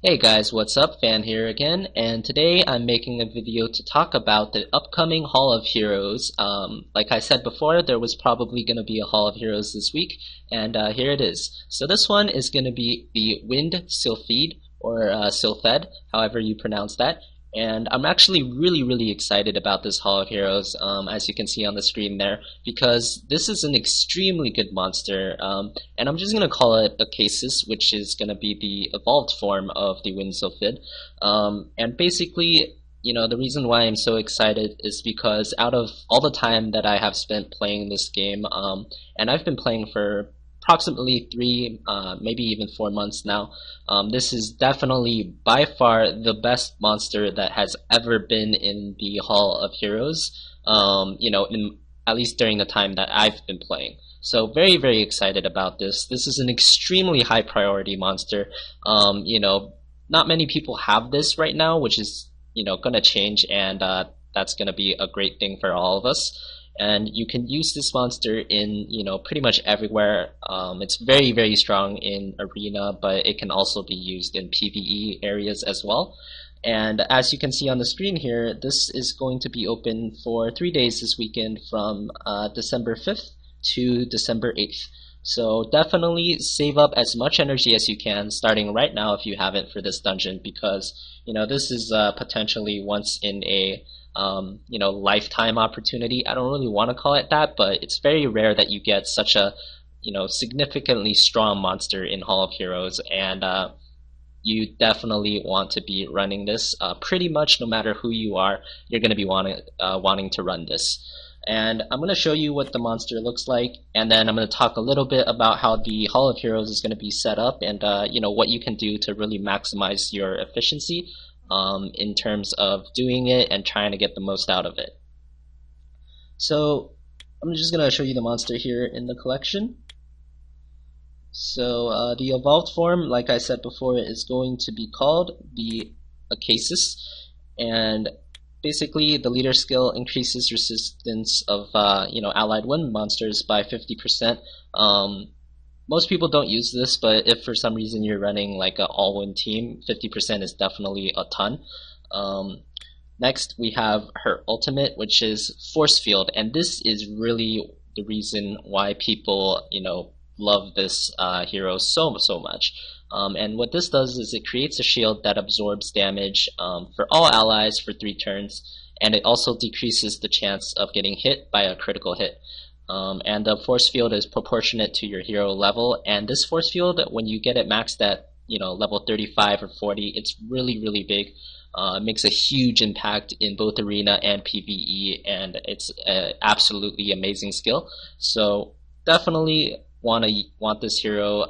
Hey guys, what's up? Fan here again, and today I'm making a video to talk about the upcoming Hall of Heroes. Like I said before, there was probably going to be a Hall of Heroes this week, and here it is. So this one is going to be the Wind Sylphid, or Sylphed, however you pronounce that. And I'm actually really excited about this Hall of Heroes, as you can see on the screen there, because this is an extremely good monster. And I'm just going to call it Acasis, which is going to be the evolved form of the Wind Sylphid. And basically, the reason why I'm so excited is because out of all the time that I have spent playing this game, and I've been playing for approximately 3, maybe even 4 months now. This is definitely by far the best monster that has ever been in the Hall of Heroes. At least during the time that I've been playing. So very excited about this. This is an extremely high priority monster. Not many people have this right now, which is gonna change, and that's gonna be a great thing for all of us. And you can use this monster in pretty much everywhere. It's very strong in arena, but it can also be used in PvE areas as well. And as you can see on the screen here, this is going to be open for 3 days this weekend from December 5th to December 8th. So definitely save up as much energy as you can starting right now if you haven't for this dungeon, because this is potentially once in a lifetime opportunity. I don't really want to call it that, but it's very rare that you get such a significantly strong monster in Hall of Heroes, and you definitely want to be running this. Pretty much no matter who you are, you're going to be wanting to run this. And I'm going to show you what the monster looks like, and then I'm going to talk a little bit about how the Hall of Heroes is going to be set up, and what you can do to really maximize your efficiency in terms of doing it and trying to get the most out of it. So I'm just going to show you the monster here in the collection. So the evolved form, like I said before, is going to be called the Acasis, and basically the leader skill increases resistance of allied wind monsters by 50%. Most people don't use this, but if for some reason you're running like an all-wind team, 50% is definitely a ton. Next, we have her ultimate, which is Force Field, and this is really the reason why people, love this hero so much. And what this does is it creates a shield that absorbs damage for all allies for 3 turns, and it also decreases the chance of getting hit by a critical hit. And the force field is proportionate to your hero level, and this force field, when you get it maxed at level 35 or 40, it's really big. It makes a huge impact in both arena and PvE, and it's an absolutely amazing skill. So definitely want this hero.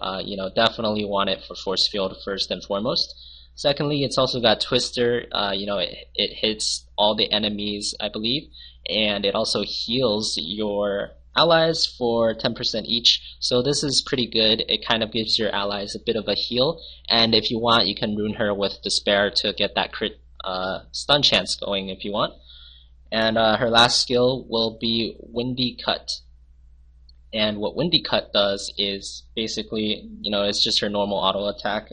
Definitely want it for force field first and foremost. Secondly, it's also got Twister. It hits all the enemies, I believe, and it also heals your allies for 10% each. So this is pretty good. It kind of gives your allies a bit of a heal, and if you want, you can rune her with Despair to get that crit stun chance going if you want. And her last skill will be Windy Cut. And what Windy Cut does is basically, it's just her normal auto attack,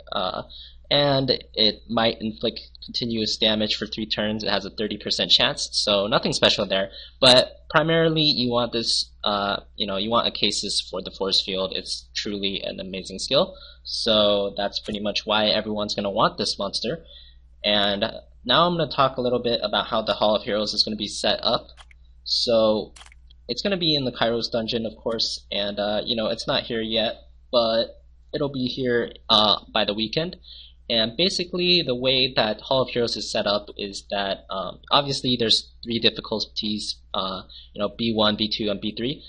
and it might inflict continuous damage for 3 turns. It has a 30% chance, so nothing special there. But primarily, you want this, you want Acasis for the force field. It's truly an amazing skill, so that's pretty much why everyone's going to want this monster. And now I'm going to talk a little bit about how the Hall of Heroes is going to be set up. So it's going to be in the Kairos dungeon, of course, and it's not here yet, but it'll be here by the weekend. And basically, the way that Hall of Heroes is set up is that obviously there's 3 difficulties, B1, B2, and B3.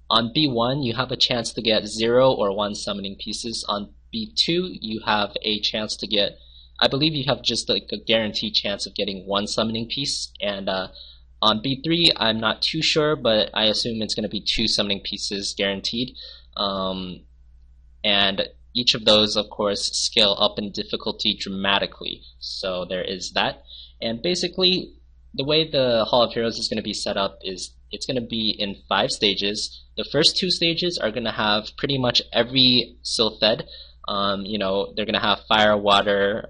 On B1, you have a chance to get 0 or 1 summoning pieces. On B2, you have a chance to get, I believe you have just like a guaranteed chance of getting 1 summoning piece, and on B3, I'm not too sure, but I assume it's going to be 2 summoning pieces guaranteed. And each of those, of course, scale up in difficulty dramatically. So there is that. And basically, the way the Hall of Heroes is going to be set up is it's going to be in 5 stages. The first 2 stages are going to have pretty much every Sylphid You know, they're gonna have fire, water,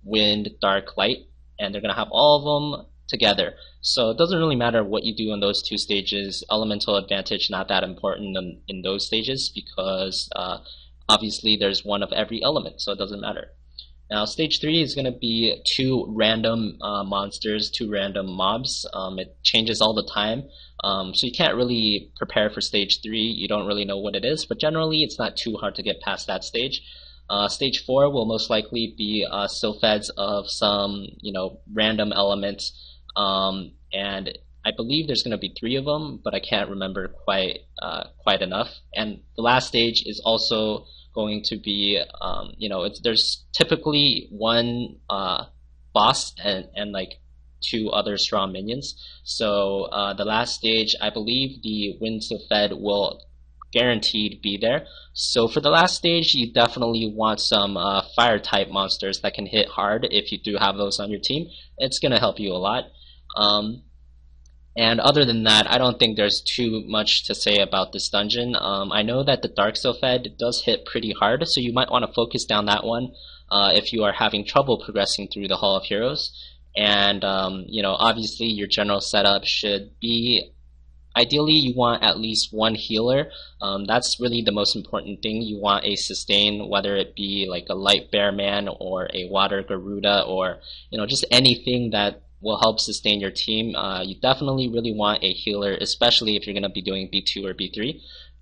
wind, dark, light, and they're gonna have all of them together. So it doesn't really matter what you do in those two stages. Elemental advantage not that important in those stages because obviously there's one of every element, so it doesn't matter. Now stage 3 is going to be two random monsters, two random mobs. It changes all the time, so you can't really prepare for stage 3. You don't really know what it is, but generally it's not too hard to get past that stage. Stage 4 will most likely be Sylphids of some, you know, random elements, and I believe there's going to be 3 of them, but I can't remember quite enough. And the last stage is also going to be, you know, there's typically one boss and like 2 other strong minions. So the last stage, I believe the Wind Sylphid will guaranteed be there. So for the last stage, you definitely want some fire type monsters that can hit hard. If you do have those on your team, it's going to help you a lot. And other than that, I don't think there's too much to say about this dungeon. I know that the Dark Sylphid does hit pretty hard, so you might want to focus down that one if you are having trouble progressing through the Hall of Heroes. And you know, obviously your general setup should be, ideally you want at least one healer. That's really the most important thing. You want a sustain, whether it be like a light bear man or a water Garuda, or you know, just anything that will help sustain your team. You definitely really want a healer, especially if you're going to be doing B2 or B3.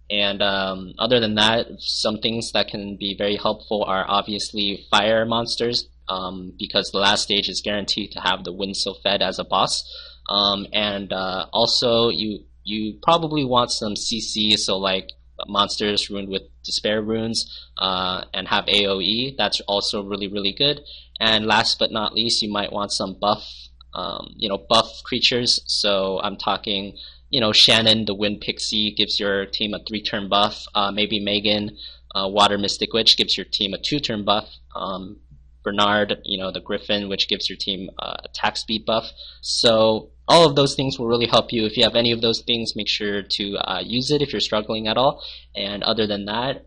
And other than that, some things that can be very helpful are obviously fire monsters, because the last stage is guaranteed to have the Wind Sylphid as a boss. And also you probably want some CC, so like monsters ruined with despair runes, and have AoE. That's also really good. And last but not least, you might want some buff, you know, buff creatures. So I'm talking, you know, Shannon the Wind Pixie gives your team a 3-turn buff. Maybe Megan, Water Mystic Witch, gives your team a 2-turn buff. Bernard, you know, the Griffin, which gives your team attack speed buff. So all of those things will really help you. If you have any of those things, make sure to use it if you're struggling at all. And other than that,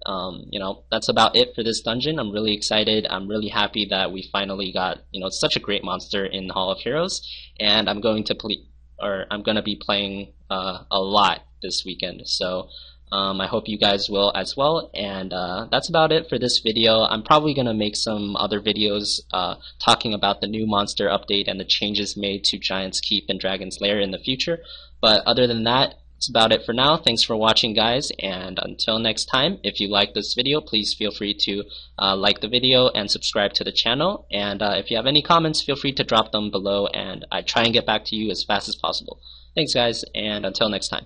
you know, that's about it for this dungeon. I'm really excited. I'm really happy that we finally got, you know, such a great monster in Hall of Heroes. And I'm going to be playing a lot this weekend. So I hope you guys will as well, and that's about it for this video. I'm probably going to make some other videos talking about the new monster update and the changes made to Giant's Keep and Dragon's Lair in the future, but other than that, that's about it for now. Thanks for watching, guys, and until next time, if you like this video, please feel free to like the video and subscribe to the channel, and if you have any comments, feel free to drop them below, and I try and get back to you as fast as possible. Thanks, guys, and until next time.